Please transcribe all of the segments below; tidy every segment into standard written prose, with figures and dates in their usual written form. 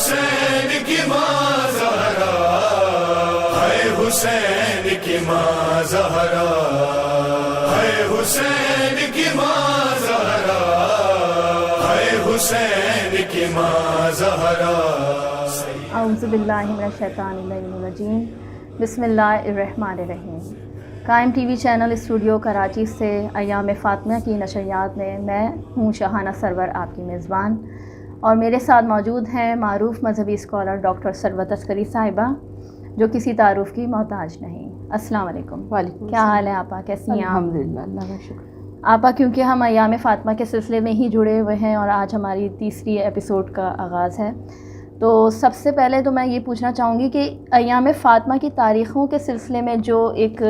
حسین کی ماں زہرا، ہے حسین کی ماں زہرا، ہے حسین کی ماں زہرا، ہے حسین کی ماں زہرا۔ اعوذ باللہ من الشیطان الرجیم، بسم اللہ الرحمن الرحیم۔ قائم T V channel studio Karachi سے ایام فاطمہ کی نشریات میں میں ہوں شاہانہ سرور آپ کی میزبان، اور میرے ساتھ موجود ہیں معروف مذہبی اسکالر ڈاکٹر ثروت عسکری صاحبہ، جو کسی تعارف کی محتاج نہیں۔ السلام علیکم۔ وعلیکم کیا حال ہے آپا، کیسی ہیں آپ؟ الحمدللہ، اللہ کا شکر۔ آپا، کیونکہ ہم ایام فاطمہ کے سلسلے میں ہی جڑے ہوئے ہیں اور آج ہماری تیسری ایپیسوڈ کا آغاز ہے، تو سب سے پہلے تو میں یہ پوچھنا چاہوں گی کہ ایام فاطمہ کی تاریخوں کے سلسلے میں جو ایک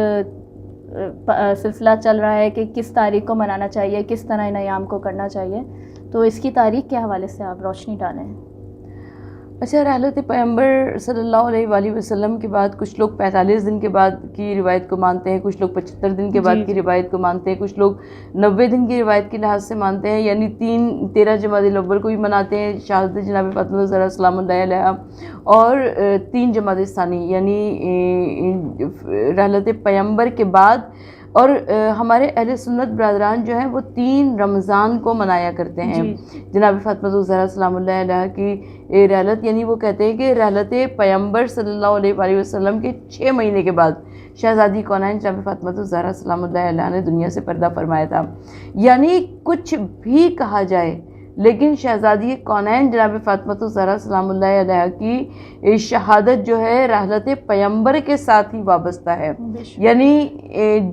سلسلہ چل رہا ہے کہ کس تاریخ کو منانا چاہیے، کس طرح ان ایام کو کرنا چاہیے، تو اس کی تاریخ کے حوالے سے آپ روشنی ڈالیں۔ اچھا، رحلت پیغمبر صلی اللہ علیہ وآلہ وسلم کے بعد کچھ لوگ 45 دن کے بعد کی روایت کو مانتے ہیں، کچھ لوگ 75 دن کے بعد کی روایت کو مانتے ہیں، کچھ لوگ 90 دن کی روایت کے لحاظ سے مانتے ہیں، یعنی 13 جمادی الاول کو بھی مناتے ہیں شہادت جناب فاطمہ الزہرا سلام اللہ علیہا، اور 3 جمادی الثانی یعنی رحلت پیغمبر کے بعد، اور ہمارے اہل سنت برادران جو ہیں وہ 3 رمضان کو منایا کرتے ہیں جناب فاطمہ الزہرا سلام اللہ علیہا کی رحلت، یعنی وہ کہتے ہیں کہ رحلت پیغمبر صلی اللہ علیہ وآلہ وسلم کے 6 مہینے کے بعد شہزادی کونین جناب فاطمہ الزہرا سلام اللہ علیہا نے دنیا سے پردہ فرمایا تھا۔ یعنی کچھ بھی کہا جائے لیکن شہزادی کونین جناب فاطمہ الزہرا سلام اللہ علیہا کی شہادت جو ہے رحلت پیغمبر کے ساتھ ہی وابستہ ہے، یعنی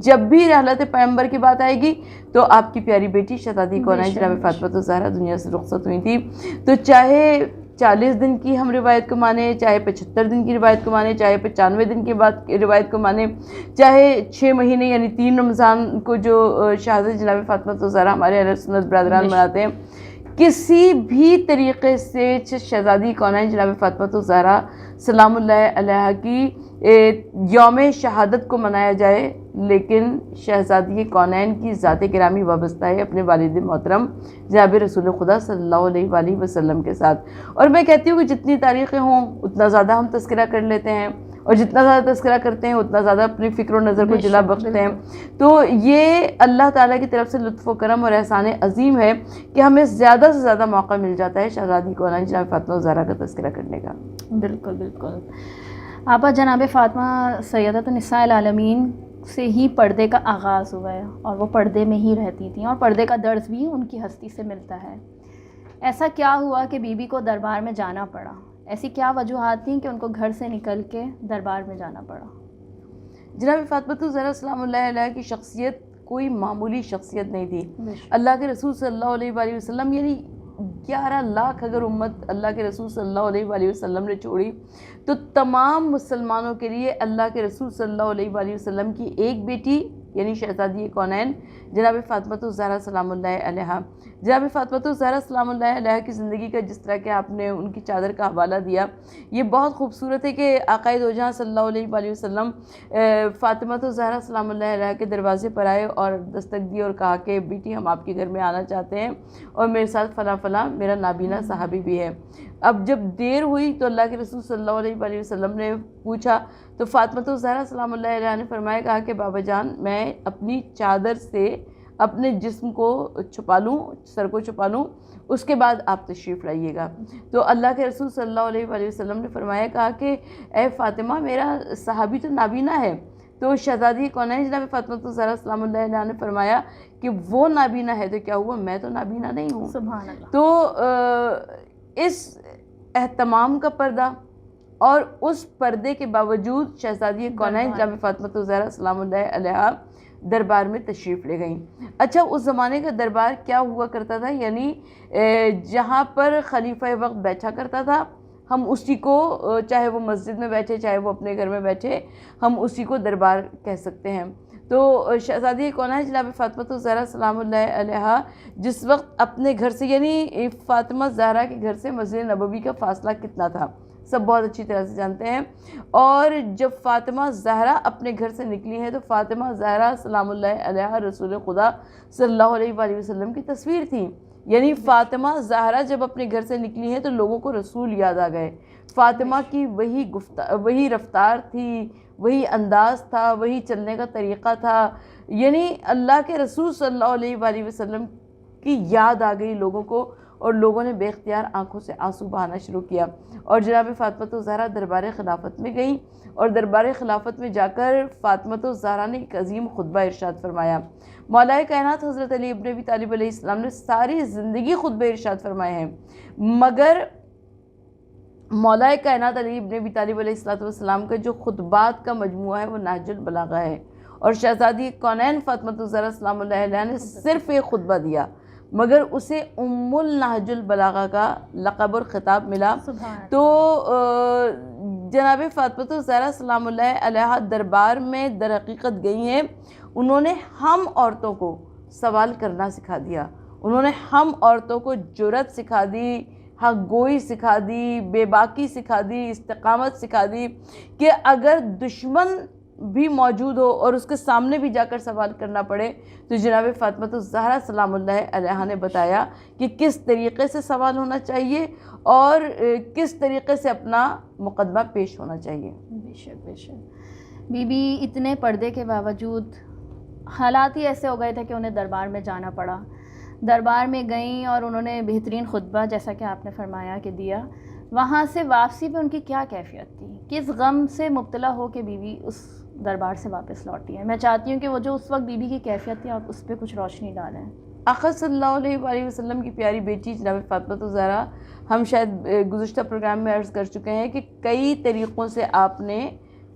جب بھی رحلت پیغمبر کی بات آئے گی تو آپ کی پیاری بیٹی شہزادی کونین جناب فاطمہ الزہرا دنیا سے رخصت ہوئی تھی، تو چاہے 40 دن کی ہم روایت کو مانیں، چاہے 75 دن کی روایت کو مانیں، چاہے 95 دن کی روایت کو مانیں، چاہے 6 مہینے یعنی 3 رمضان کو جو شہادت جناب فاطمہ الزہرا ہمارے اہل سنت برادران مناتے ہیں، کسی بھی طریقے سے شہزادی کونین جناب فاطمہ الزہرا سلام اللہ علیہا کی یوم شہادت کو منایا جائے، لیکن شہزادی کونین کی ذات گرامی وابستہ ہے اپنے والد محترم جناب رسول خدا صلی اللہ علیہ وآلہ وسلم کے ساتھ۔ اور میں کہتی ہوں کہ جتنی تاریخیں ہوں اتنا زیادہ ہم تذکرہ کر لیتے ہیں، اور جتنا زیادہ تذکرہ کرتے ہیں اتنا زیادہ اپنی فکر و نظر کو جلا بخشتے ہیں، تو یہ اللہ تعالیٰ کی طرف سے لطف و کرم اور احسان عظیم ہے کہ ہمیں زیادہ سے زیادہ موقع مل جاتا ہے شہزادی کونین جناب فاطمہ الزہرا کا تذکرہ کرنے کا۔ بالکل بالکل آپا، جناب فاطمہ سیدۃ النساء العالمین سے ہی پردے کا آغاز ہوا ہے، اور وہ پردے میں ہی رہتی تھیں، اور پردے کا درس بھی ان کی ہستی سے ملتا ہے۔ ایسا کیا ہوا کہ بی بی کو دربار میں جانا پڑا؟ ایسی کیا وجوہات تھیں کہ ان کو گھر سے نکل کے دربار میں جانا پڑا؟ جناب فاطمہ الزہرا سلام اللہ علیہا کی شخصیت کوئی معمولی شخصیت نہیں تھی۔ اللہ کے رسول صلی اللہ علیہ وآلہ وسلم، یعنی 11 لاکھ اگر امت اللہ کے رسول صلی اللہ علیہ وآلہ وسلم نے چھوڑی، تو تمام مسلمانوں کے لیے اللہ کے رسول صلی اللہ علیہ وآلہ وسلم کی ایک بیٹی یعنی شہزادی کونین جناب فاطمہ الزہرا سلام اللہ علیہا، جناب فاطمہ الزہرا سلام اللہ علیہا کی زندگی کا جس طرح کہ آپ نے ان کی چادر کا حوالہ دیا، یہ بہت خوبصورت ہے کہ آقا دو جہاں صلی اللہ علیہ وآلہ وسلم فاطمہ الزہرا سلام اللہ علیہا کے دروازے پر آئے اور دستک دی اور کہا کہ بیٹی ہم آپ کے گھر میں آنا چاہتے ہیں، اور میرے ساتھ فلاں فلاں میرا نابینا صحابی بھی ہے۔ اب جب دیر ہوئی تو اللہ کے رسول صلی اللہ علیہ وآلہ وسلم نے پوچھا، تو فاطمہ الزہرا سلام اللہ علیہا نے فرمایا، کہا کہ بابا جان میں اپنی چادر سے اپنے جسم کو چھپا لوں، سر کو چھپا لوں، اس کے بعد آپ تشریف لائیے گا۔ تو اللہ کے رسول صلی اللہ علیہ وآلہ وسلم نے فرمایا، کہا کہ اے فاطمہ میرا صحابی تو نابینا ہے۔ تو شہزادی کونین جناب فاطمہ الزہرا سلام اللہ علیہا نے فرمایا کہ وہ نابینا ہے تو کیا ہوا، میں تو نابینا نہیں ہوں۔ سبحان اللہ۔ تو اس اہتمام کا پردہ اور اس پردے کے باوجود شہزادی کونین جناب فاطمہ الزہرا سلام اللہ علیہا دربار میں تشریف لے گئیں۔ اچھا، اس زمانے کا دربار کیا ہوا کرتا تھا، یعنی جہاں پر خلیفہ وقت بیٹھا کرتا تھا ہم اسی کو، چاہے وہ مسجد میں بیٹھے چاہے وہ اپنے گھر میں بیٹھے، ہم اسی کو دربار کہہ سکتے ہیں۔ تو شہزادی کونین جناب فاطمہ الزہرا سلام اللہ علیہا جس وقت اپنے گھر سے، یعنی فاطمہ زہرا کے گھر سے مسجد نبوی کا فاصلہ کتنا تھا سب بہت اچھی طرح سے جانتے ہیں، اور جب فاطمہ زہرا اپنے گھر سے نکلی ہیں تو فاطمہ زہرا سلام اللہ علیہا رسول خدا صلی اللہ علیہ وآلہ وسلم کی تصویر تھی، یعنی فاطمہ زہرا جب اپنے گھر سے نکلی ہیں تو لوگوں کو رسول یاد آ گئے. فاطمہ کی وہی رفتار تھی، وہی انداز تھا، وہی چلنے کا طریقہ تھا، یعنی اللہ کے رسول صلی اللہ علیہ وآلہ وسلم کی یاد آ گئی لوگوں کو، اور لوگوں نے بے اختیار آنکھوں سے آنسو بہانا شروع کیا. اور جناب فاطمہ الزہرا دربار خلافت میں گئیں، اور دربار خلافت میں جا کر فاطمہ الزہرا نے ایک عظیم خطبہ ارشاد فرمایا. مولا کائنات حضرت علی ابن ابی طالب علیہ السلام نے ساری زندگی خطبے ارشاد فرمائے ہیں، مگر مولا کائنات علی ابن ابی طالب علیہ السلام کا جو خطبات کا مجموعہ ہے وہ نہج البلاغہ ہے. اور شہزادی کونین فاطمہ الزہرا سلام اللہ علیہا نے صرف ایک خطبہ دیا، مگر اسے ام النہج البلاغہ کا لقب اور خطاب ملا. تو جناب فاطمہ الزہرا سلام اللہ علیہا دربار میں در حقیقت گئی ہیں. انہوں نے ہم عورتوں کو سوال کرنا سکھا دیا، انہوں نے ہم عورتوں کو جرأت سکھا دی، حق گوئی سکھا دی، بے باکی سکھا دی، استقامت سکھا دی، کہ اگر دشمن بھی موجود ہو اور اس کے سامنے بھی جا کر سوال کرنا پڑے تو جناب فاطمہ الزہرا سلام اللہ علیہا نے بتایا کہ کس طریقے سے سوال ہونا چاہیے اور کس طریقے سے اپنا مقدمہ پیش ہونا چاہیے. بے شک بے شک. بی بی اتنے پردے کے باوجود حالات ہی ایسے ہو گئے تھے کہ انہیں دربار میں جانا پڑا. دربار میں گئیں اور انہوں نے بہترین خطبہ جیسا کہ آپ نے فرمایا کہ دیا. وہاں سے واپسی پہ ان کی کیا کیفیت تھی؟ کس غم سے مبتلا ہو کے بیوی اس دربار سے واپس لوٹی ہے؟ میں چاہتی ہوں کہ وہ جو اس وقت بیوی کی کیفیت تھی آپ اس پہ کچھ روشنی ڈالیں. آقا صلی اللہ علیہ وآلہ وسلم کی پیاری بیٹی جناب فاطمہ الزہرا، ہم شاید گزشتہ پروگرام میں عرض کر چکے ہیں کہ کئی طریقوں سے آپ نے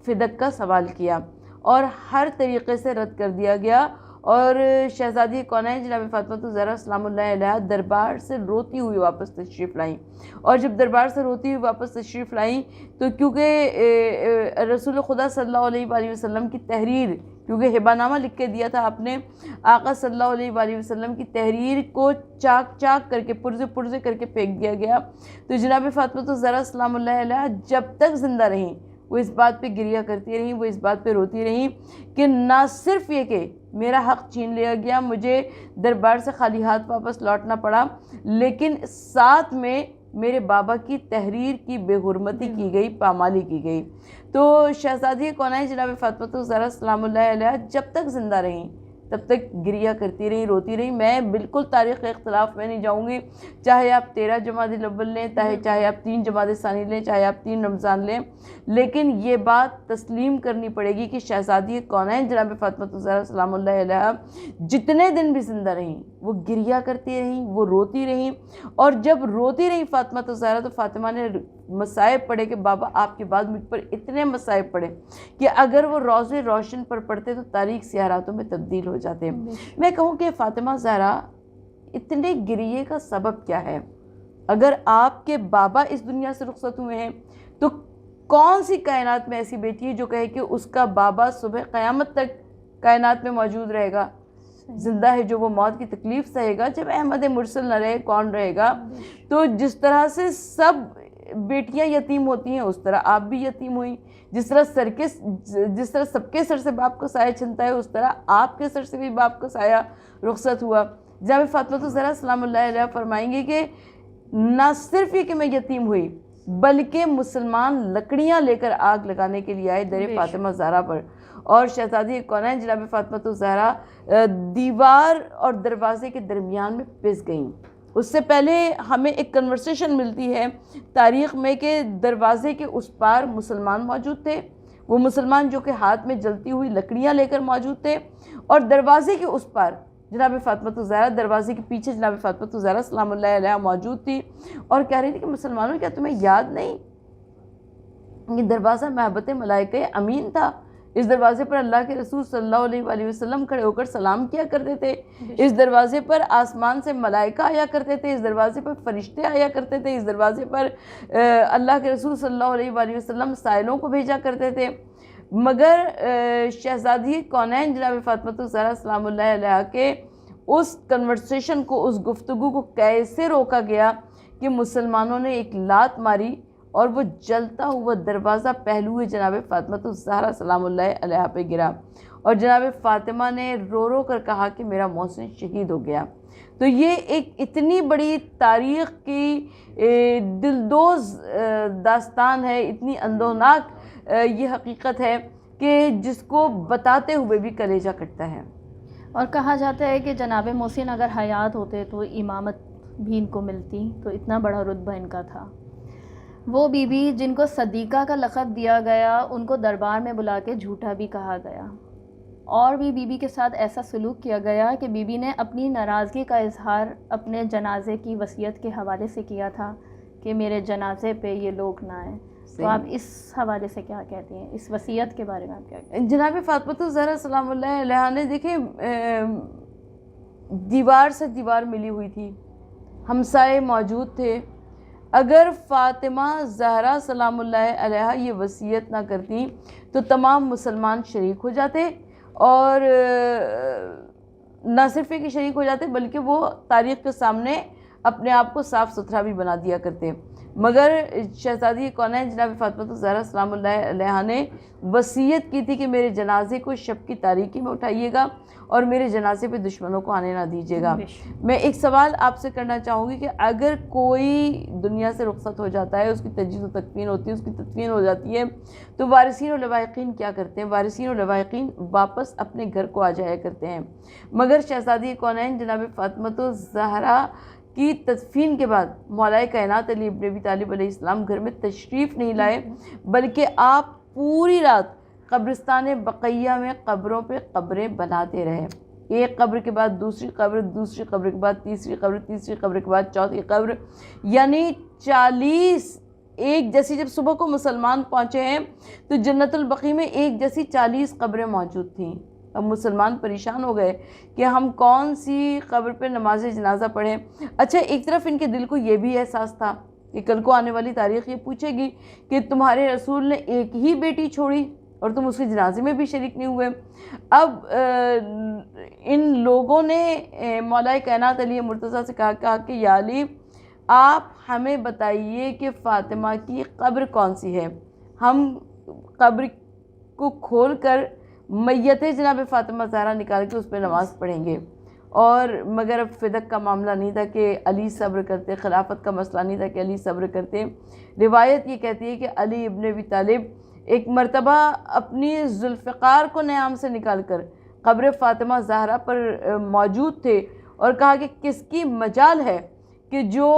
فدق کا سوال کیا اور ہر طریقے سے رد کر دیا گیا. اور شہزادی کونین جناب فاطمہ الزہرا سلام اللہ علیہا دربار سے روتی ہوئی واپس تشریف لائیں. اور جب دربار سے روتی ہوئی واپس تشریف لائیں تو کیونکہ رسول خدا صلی اللہ علیہ وآلہ وسلم کی تحریر، کیونکہ ہبہ نامہ لکھ کے دیا تھا آپ نے، آقا صلی اللہ علیہ وآلہ وسلم کی تحریر کو چاک چاک کر کے پرزے کر کے پھینک دیا گیا. تو جناب فاطمہ الزہرا سلام اللہ علیہا جب تک زندہ رہیں وہ اس بات پہ گریہ کرتی رہیں، وہ اس بات پہ روتی رہیں کہ نہ صرف یہ کہ میرا حق چھین لیا گیا، مجھے دربار سے خالی ہاتھ واپس لوٹنا پڑا، لیکن ساتھ میں میرے بابا کی تحریر کی بے حرمتی کی گئی، پامالی کی گئی. تو شہزادی کونین جناب فاطمہ الزہرا سلام اللہ علیہا جب تک زندہ رہیں تب تک گریہ کرتی رہیں، روتی رہیں. میں بالکل تاریخ اختلاف میں نہیں جاؤں گی، چاہے آپ 13 جمادی الاول لیں، چاہے آپ 3 جمادی ثانی لیں، چاہے آپ 3 رمضان لیں، لیکن یہ بات تسلیم کرنی پڑے گی کہ شہزادی کونین جناب فاطمہ الزہرا سلام اللہ علیہا جتنے دن بھی زندہ رہیں وہ گریہ کرتی رہیں، وہ روتی رہیں. اور جب روتی رہیں فاطمہ الزہرا تو فاطمہ نے مصائب پڑھے کہ بابا آپ کے بعد مجھ پر اتنے مصائب پڑھے کہ اگر وہ روز روشن پر پڑھتے تو تاریک سیاہ راتوں میں تبدیل ہو جاتے. میں کہوں کہ فاطمہ زہرا اتنے گریے کا سبب کیا ہے؟ اگر آپ کے بابا اس دنیا سے رخصت ہوئے ہیں تو کون سی کائنات میں ایسی بیٹی ہے جو کہے کہ اس کا بابا صبح قیامت تک کائنات میں موجود رہے گا، زندہ ہے جو وہ موت کی تکلیف سہے گا؟ جب احمد مرسل نہ رہے کون رہے گا؟ تو جس طرح سے سب بیٹیاں یتیم ہوتی ہیں اس طرح آپ بھی یتیم ہوئیں. جس طرح سب کے سر سے باپ کا سایہ چھنتا ہے اس طرح آپ کے سر سے بھی باپ کا سایہ رخصت ہوا. جناب فاطمہ الزہرا سلام اللہ علیہا فرمائیں گے کہ نہ صرف یہ کہ میں یتیم ہوئی بلکہ مسلمان لکڑیاں لے کر آگ لگانے کے لیے آئے در فاطمہ زہرا پر. اور شہزادی کونین جناب فاطمہ الزہرا دیوار اور دروازے کے درمیان میں پس گئیں. اس سے پہلے ہمیں ایک کنورسیشن ملتی ہے تاریخ میں کہ دروازے کے اس پار مسلمان موجود تھے، وہ مسلمان جو کہ ہاتھ میں جلتی ہوئی لکڑیاں لے کر موجود تھے، اور دروازے کے اس پار جناب فاطمہ الزہرا، دروازے کے پیچھے جناب فاطمہ الزہرا سلام اللہ علیہا موجود تھی اور کہہ رہی تھی کہ مسلمانوں کیا تمہیں یاد نہیں یہ دروازہ محبت ملائکہ امین تھا؟ اس دروازے پر اللہ کے رسول صلی اللہ علیہ وآلہ وسلم کھڑے ہو کر سلام کیا کرتے تھے، اس دروازے پر آسمان سے ملائکہ آیا کرتے تھے، اس دروازے پر فرشتے آیا کرتے تھے، اس دروازے پر اللہ کے رسول صلی اللہ علیہ وآلہ وسلم سائلوں کو بھیجا کرتے تھے. مگر شہزادی کونین جناب فاطمہ الزہرا سلام اللہ علیہا کے اس کنورسیشن کو، اس گفتگو کو کیسے روکا گیا کہ مسلمانوں نے ایک لات ماری اور وہ جلتا ہوا دروازہ پہلو جناب فاطمہ الزہرا سلام اللہ علیہا پہ گرا. اور جناب فاطمہ نے رو رو کر کہا کہ میرا محسن شہید ہو گیا. تو یہ ایک اتنی بڑی تاریخ کی دلدوز داستان ہے، اتنی اندوہناک یہ حقیقت ہے کہ جس کو بتاتے ہوئے بھی کلیجہ کٹتا ہے. اور کہا جاتا ہے کہ جناب محسن اگر حیات ہوتے تو امامت بھی ان کو ملتی، تو اتنا بڑا رتبہ ان کا تھا. وہ بی بی جن کو صدیقہ کا لقب دیا گیا، ان کو دربار میں بلا کے جھوٹا بھی کہا گیا، اور بھی بی بی کے ساتھ ایسا سلوک کیا گیا کہ بی بی نے اپنی ناراضگی کا اظہار اپنے جنازے کی وصیت کے حوالے سے کیا تھا کہ میرے جنازے پہ یہ لوگ نہ آئیں. تو آپ اس حوالے سے کیا کہتی ہیں، اس وصیت کے بارے میں آپ کیا کہتی ہیں؟ جناب فاطمہ الزہرا سلام اللہ علیہا نے دیکھیں دیوار سے دیوار ملی ہوئی تھی، ہمسائے موجود تھے. اگر فاطمہ زہرا سلام اللہ علیہا یہ وصیت نہ کرتی تو تمام مسلمان شریک ہو جاتے، اور نہ صرف کہ شریک ہو جاتے بلکہ وہ تاریخ کے سامنے اپنے آپ کو صاف ستھرا بھی بنا دیا کرتے. مگر شہزادی کونین جناب فاطمہ الزہرا سلام اللہ علیہا نے وصیت کی تھی کہ میرے جنازے کو شب کی تاریکی میں اٹھائیے گا اور میرے جنازے پہ دشمنوں کو آنے نہ دیجیے گا. میں ایک سوال آپ سے کرنا چاہوں گی کہ اگر کوئی دنیا سے رخصت ہو جاتا ہے، اس کی تجہیز و تکفین ہوتی ہے، اس کی تدفین ہو جاتی ہے، تو وارثین و لواحقین کیا کرتے ہیں؟ وارثین و لواحقین واپس اپنے گھر کو آ جایا کرتے ہیں. مگر شہزادی کونین جناب فاطمہ الزہرا کی تدفین کے بعد مولا کائنات علی ابن ابی طالب علیہ السلام گھر میں تشریف نہیں لائے، بلکہ آپ پوری رات قبرستان بقیہ میں قبروں پہ قبریں بناتے رہے. ایک قبر کے بعد دوسری قبر، دوسری قبر کے بعد تیسری قبر، تیسری قبر کے بعد چوتھی قبر، یعنی 40 ایک جیسی. جب صبح کو مسلمان پہنچے ہیں تو جنت البقیع میں ایک جیسی 40 قبریں موجود تھیں. اب مسلمان پریشان ہو گئے کہ ہم کون سی قبر پہ نماز جنازہ پڑھیں. اچھا، ایک طرف ان کے دل کو یہ بھی احساس تھا کہ کل کو آنے والی تاریخ یہ پوچھے گی کہ تمہارے رسول نے ایک ہی بیٹی چھوڑی اور تم اس کے جنازے میں بھی شریک نہیں ہوئے. اب ان لوگوں نے مولا کائنات علی مرتضیٰ سے کہا کہ یا علی، آپ ہمیں بتائیے کہ فاطمہ کی قبر کون سی ہے، ہم قبر کو کھول کر میت جناب فاطمہ زہرا نکال کے اس پہ نماز پڑھیں گے. اور مگر اب فدق کا معاملہ نہیں تھا کہ علی صبر کرتے، خلافت کا مسئلہ نہیں تھا کہ علی صبر کرتے. روایت یہ کہتی ہے کہ علی ابن ابی طالب ایک مرتبہ اپنی ذوالفقار کو نیام سے نکال کر قبر فاطمہ زہرا پر موجود تھے اور کہا کہ کس کی مجال ہے کہ جو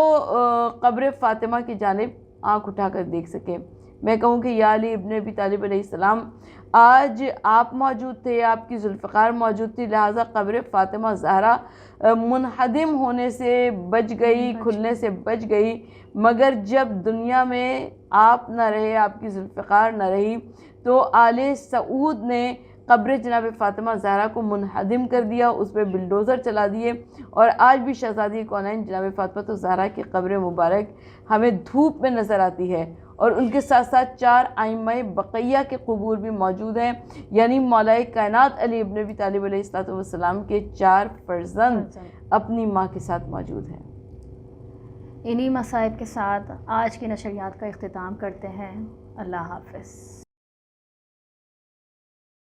قبر فاطمہ کی جانب آنکھ اٹھا کر دیکھ سکے. میں کہوں کہ یا علی ابن ابی طالب علیہ السلام، آج آپ موجود تھے، آپ کی ذوالفقار موجود تھی، لہٰذا قبر فاطمہ زہرا منہدم ہونے سے بچ گئی، کھلنے سے بچ گئی. مگر جب دنیا میں آپ نہ رہے، آپ کی ذوالفقار نہ رہی، تو آل سعود نے قبر جناب فاطمہ زہرا کو منہدم کر دیا، اس پہ بلڈوزر چلا دیے. اور آج بھی شہزادی کونین جناب فاطمہ الزہرا کی قبر مبارک ہمیں دھوپ میں نظر آتی ہے، اور ان کے ساتھ ساتھ 4 ائمہ بقیہ کے قبور بھی موجود ہیں، یعنی مولا کائنات علی ابن ابی طالب علیہ السلام کے 4 فرزند اپنی ماں کے ساتھ موجود ہیں. انہی مصائب کے ساتھ آج کی نشریات کا اختتام کرتے ہیں. اللہ حافظ.